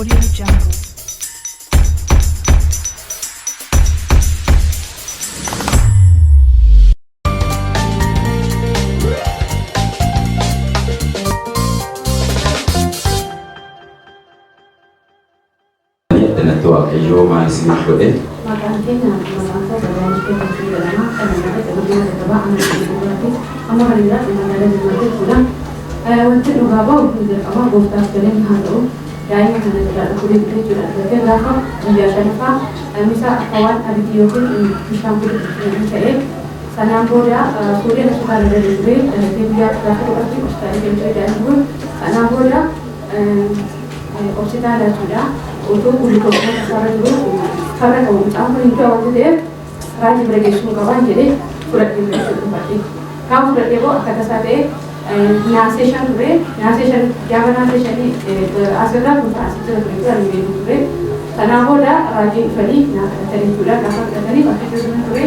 Audio Jungle. Tentu ayo masih ikut untuk kulit kasar dulu karena kalau kita itu awalnya deh rajin bergerak kawan jadi kulit itu berarti kamu berarti itu kata saya nasihat jangan nasihat ini asalnya bukan asal itu yang itu karena aku dah rajin kali nah tadi sudah kasar tadi waktu itu sebenarnya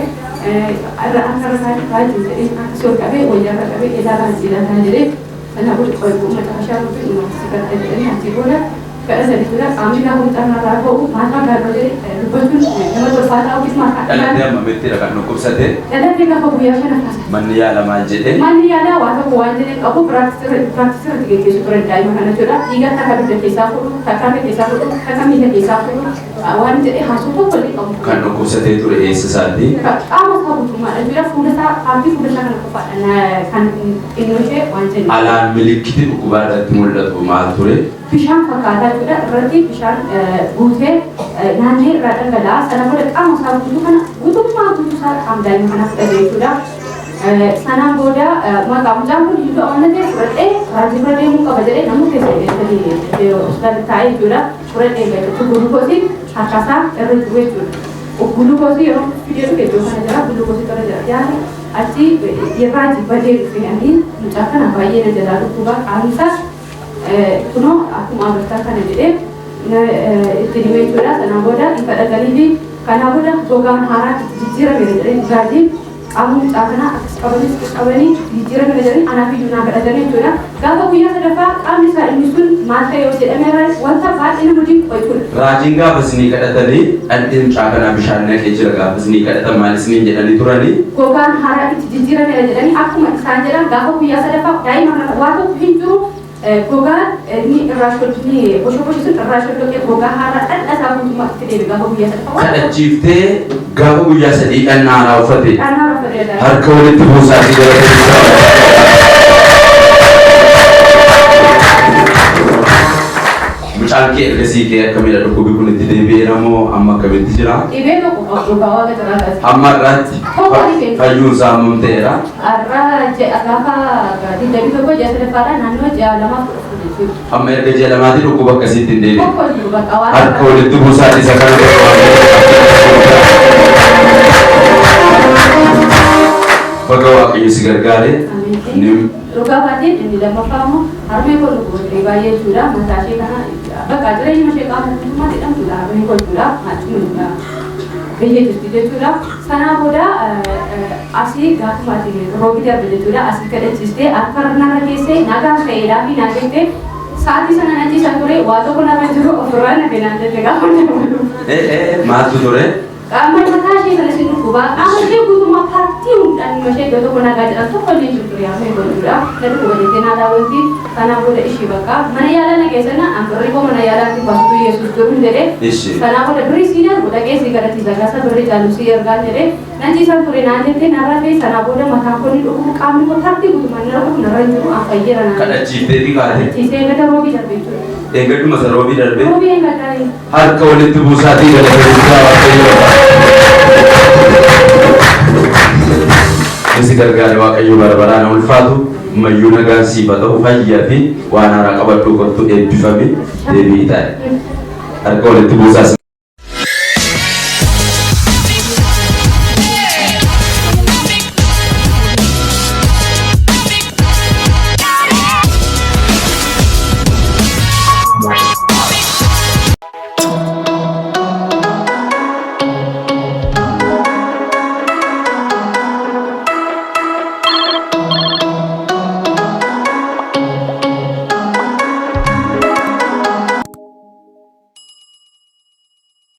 antara saya rajin jadi aksur kami wajar kami edaran jadi karena aku kalau macam masyarakat itu masih kata ini masih boleh Kalau saya sudah kami dah hutan ragu mata baru jadi betul memang berfasa ofis mata. Kalau dia memitir akan nukup saja. Kalau dia nak biasa nak. Mania lama jadi. Mania dah waktu buat jadi aku praktis tiga kisah berdaya mana sudah tiga tak ada kisah pun tak ada kisah pun tak kami ada kisah pun awan jadi hasil tu balik kamu. Kan nukup saja itu sesadi. Kamu tahu cuma sudah sudah kan kupat kan Indonesia wancin. Alam milik kita ukubarat mulut umat tu Pisang fakada juga berarti pisang butuh nanti rada gelas. Karena boleh kamu sahaja itu kan butuh sahaja amdan mana kita sudah sana boleh mak kamu jangan juga orang itu berarti muka baca namun kesini jadi sudah tahu juga berarti itu glukosi hakasa eroi itu glukosi yang video itu kan ada glukosi terus jadi aci ya rajin baca ini mencapai apa ya jadi aku buat anisa kuno aku mau berkata jadi itu sudah sana boda ibadah kali karena boda program harat jijira jadi kamu abani jijira jadi anak itu nak ada jadi sudah kalau punya sedapat kami saya misun masa yo jadi mereka wanta baat ini mudi koikul rajinga besni kada tadi antin cakana bishannya kecil ga besni kada teman sini jadi turani program harat jijira jadi aku masih saja kalau punya sedapat dai mana waktu pintu Goga ni rashol ni bosho itu rashol ke goga hara ada sabu cuma tidak gaho biasa. Kada cipte gaho biasa di anara ufati. Anara ufati ada. Har kau itu busa di dalam. Misal ke kasi ke kami dah kubi pun di DB ramo amma kami tijra. Ibe tu goga ke terus. Amma rat. Kayu zamun tera. Arra je agaha di DB tu ko jasa para nano jalama. Amma ke jalama di kuba kasi di DB. Har kau itu busa di sekarang. Bagawa kayu sigar-gare. Nim. Ruga batin ini dalam kamu harus mengikut riwayat sudah masih karena bagai ini masih kamu cuma tidak sudah mengikut sudah macam mana begitu sudah sana boda asli gak mati robi dia begitu sudah asli kerja ciste karena lagi se naga kayak lagi nanti saat di sana nanti satu waktu pun apa juga orang nanti juga matu dore Kamu makasih kalau sini kuba, aku dia butuh makan dan masih jatuh pernah gajar atau kalau dia juga yang berjuang, lalu kuba di tengah tahun ini karena boleh isi baka, mana ya lah nak kesana, ambil ribu mana ya lah di waktu Yesus turun deh, karena boleh beri sinar, boleh kesi kalau tidak kasar beri jalan siar kan deh, nanti saya turun nanti deh, narai karena boleh makan pun itu kami makan butuh mana aku narai itu apa ya lah. Kada cipte di kali. Cipte kada robi jadi itu. Enggak cuma robi darbe. Robi enggak ada. Har kau itu busati dari Isi gargari wa kayu barbarana ulfatu mayuna gasi bata ufayyafi wa nara qabatu qattu ebifami debi tay har kau itu busasi